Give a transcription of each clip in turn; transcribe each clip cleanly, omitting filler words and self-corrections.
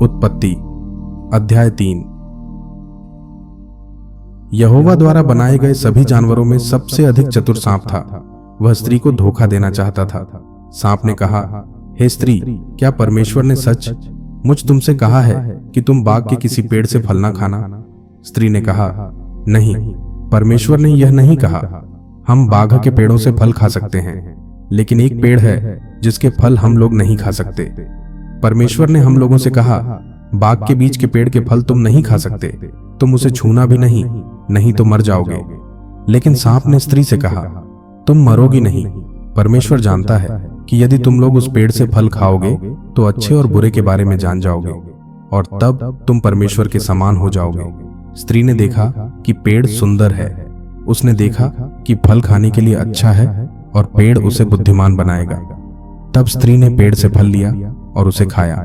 उत्पत्ति अध्याय 3। यहोवा द्वारा बनाए गए सभी जानवरों में सबसे अधिक चतुर सांप था। वह स्त्री को धोखा देना चाहता था। सांप ने कहा, हे स्त्री, क्या परमेश्वर ने सच मुझ तुमसे कहा है कि तुम बाग के किसी पेड़ से फल ना खाना? स्त्री ने कहा, नहीं, परमेश्वर ने यह नहीं कहा। हम बाग के पेड़ों से फल खा सकते हैं, लेकिन एक पेड़ है जिसके फल हम लोग नहीं खा सकते। परमेश्वर ने हम लोगों से कहा, बाग के बीच के पेड़ के फल तुम नहीं खा सकते, तुम उसे छूना भी नहीं तो मर जाओगे। लेकिन सांप ने स्त्री से कहा, तुम मरोगी नहीं। परमेश्वर जानता है कि यदि तुम लोग उस पेड़ से फल खाओगे तो अच्छे और बुरे के बारे में जान जाओगे, और तब तुम परमेश्वर के समान हो जाओगे। स्त्री ने देखा कि पेड़ सुंदर है। उसने देखा कि फल खाने के लिए अच्छा है और पेड़ उसे बुद्धिमान बनाएगा। तब स्त्री ने पेड़ से फल लिया और उसे खाया।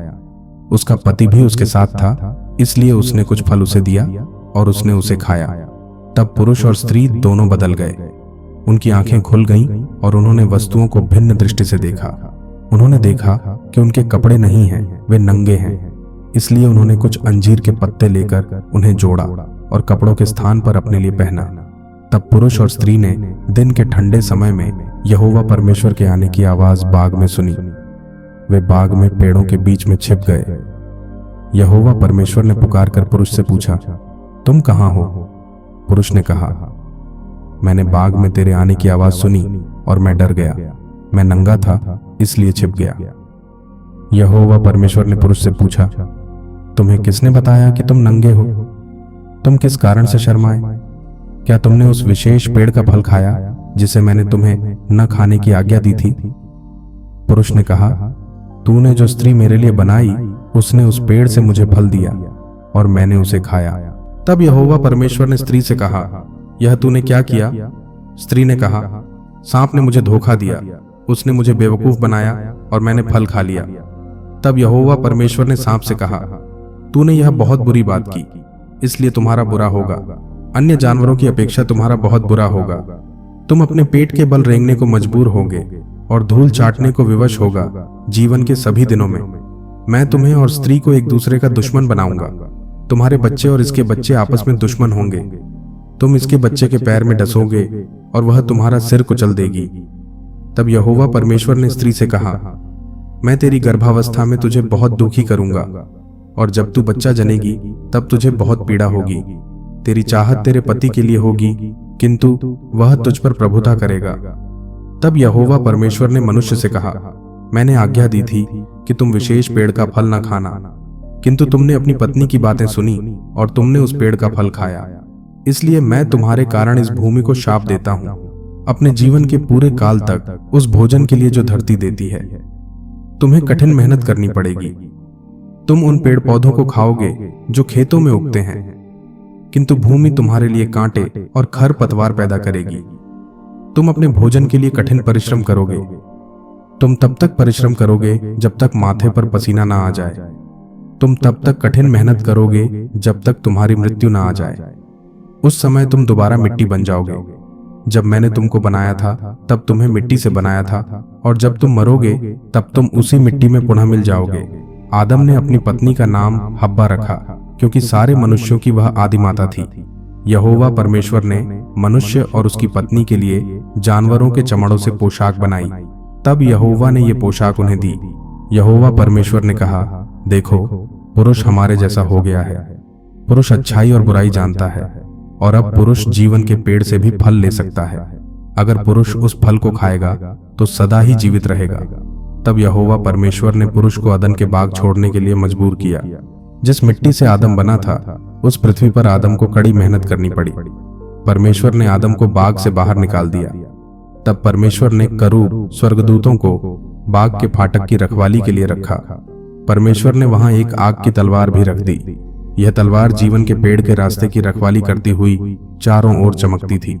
उसका पति भी उसके साथ था, इसलिए उसने कुछ फल उसे दिया और उसने उसे खाया। तब पुरुष और स्त्री दोनों बदल गए। उनकी आंखें खुल गईं और उन्होंने वस्तुओं को भिन्न दृष्टि से देखा। उन्होंने देखा कि उनके कपड़े नहीं हैं, वे नंगे हैं। इसलिए उन्होंने कुछ अंजीर के पत्ते लेकर उन्हें जोड़ा और कपड़ों के स्थान पर अपने लिए पहना। तब पुरुष और स्त्री ने दिन के ठंडे समय में यहोवा परमेश्वर के आने की आवाज बाग में सुनी। वे बाग में पेड़ों के बीच में छिप गए। यहोवा परमेश्वर ने पुकार कर पुरुष से पूछा, तुम कहां हो? पुरुष ने कहा, मैंने बाग में तेरे आने की आवाज सुनी और मैं डर गया। मैं नंगा था, इसलिए छिप गया। यहोवा परमेश्वर ने पुरुष से पूछा, तुम्हें किसने बताया कि तुम नंगे हो? तुम किस कारण से शर्माए? क्या तुमने उस विशेष पेड़ का फल खाया जिसे मैंने तुम्हें न खाने की आज्ञा दी थी? पुरुष ने कहा, तूने जो स्त्री मेरे लिए बनाई उसने उस पेड़ से मुझे फल दिया और मैंने उसे खाया। तब यहोवा परमेश्वर ने स्त्री से कहा, यह तूने क्या किया? स्त्री ने कहा, सांप ने मुझे धोखा दिया। उसने मुझे बेवकूफ बनाया और मैंने फल खा लिया। तब यहोवा परमेश्वर ने सांप से कहा, तूने यह बहुत बुरी बात की, इसलिए तुम्हारा बुरा होगा। अन्य जानवरों की अपेक्षा तुम्हारा बहुत बुरा होगा। तुम अपने पेट के बल रेंगने को मजबूर होगे और धूल चाटने को विवश होगा जीवन के सभी दिनों में। मैं तुम्हें और स्त्री को एक दूसरे का दुश्मन बनाऊंगा। तुम्हारे बच्चे और इसके बच्चे आपस में दुश्मन होंगे। तुम इसके बच्चे के पैर में डसोगे और वह तुम्हारा सिर कुचल देगी। तब यहोवा परमेश्वर ने स्त्री से कहा, मैं तेरी गर्भावस्था में तुझे बहुत दुखी करूंगा और जब तू बच्चा जनेगी तब तुझे बहुत पीड़ा होगी। तेरी चाहत तेरे पति के लिए होगी, किंतु वह तुझ पर प्रभुता करेगा। तब यहोवा परमेश्वर ने मनुष्य से कहा, मैंने आज्ञा दी थी कि तुम विशेष पेड़ का फल न खाना, किंतु तुमने अपनी पत्नी की बातें सुनी और तुमने उस पेड़ का फल खाया। इसलिए मैं तुम्हारे कारण इस भूमि को शाप देता हूं, अपने जीवन के पूरे काल तक उस भोजन के लिए जो धरती देती है। तुम्हें कठिन मेहनत करनी पड़ेगी। तुम उन पेड़ पौधों को खाओगे जो खेतों में उगते हैं, किंतु भूमि तुम्हारे लिए कांटे और खर पतवार पैदा करेगी। तुम अपने भोजन के लिए कठिन परिश्रम करोगे। तुम तब तक परिश्रम करोगे जब तक माथे पर पसीना ना आ जाए। तुम तब तक कठिन मेहनत करोगे जब तक तुम्हारी मृत्यु ना आ जाए। उस समय तुम दोबारा मिट्टी बन जाओगे। जब मैंने तुमको बनाया था तब तुम्हें मिट्टी से बनाया था, और जब तुम मरोगे तब तुम उसी मिट्टी में पुनः मिल जाओगे। आदम ने अपनी पत्नी का नाम हब्बा रखा, क्योंकि सारे मनुष्यों की वह आदि माता थी। यहोवा परमेश्वर ने मनुष्य और उसकी पत्नी के लिए जानवरों के चमड़ों से पोशाक बनाई। तब यहोवा ने ये पोशाक उन्हें दी। यहोवा परमेश्वर ने कहा, देखो, पुरुष हमारे जैसा हो गया है। पुरुष अच्छाई और बुराई जानता है, और अब पुरुष जीवन के पेड़ से भी फल ले सकता है। अगर पुरुष उस फल को खाएगा तो सदा ही जीवित रहेगा। तब यहोवा परमेश्वर ने पुरुष को अदन के बाग छोड़ने के लिए मजबूर किया। जिस मिट्टी से आदम बना था, उस पृथ्वी पर आदम को कड़ी मेहनत करनी पड़ी। परमेश्वर ने आदम को बाग से बाहर निकाल दिया। तब परमेश्वर ने करूब स्वर्गदूतों को बाग के फाटक की रखवाली के लिए रखा। परमेश्वर ने वहां एक आग की तलवार भी रख दी। यह तलवार जीवन के पेड़ के रास्ते की रखवाली करती हुई चारों ओर चमकती थी।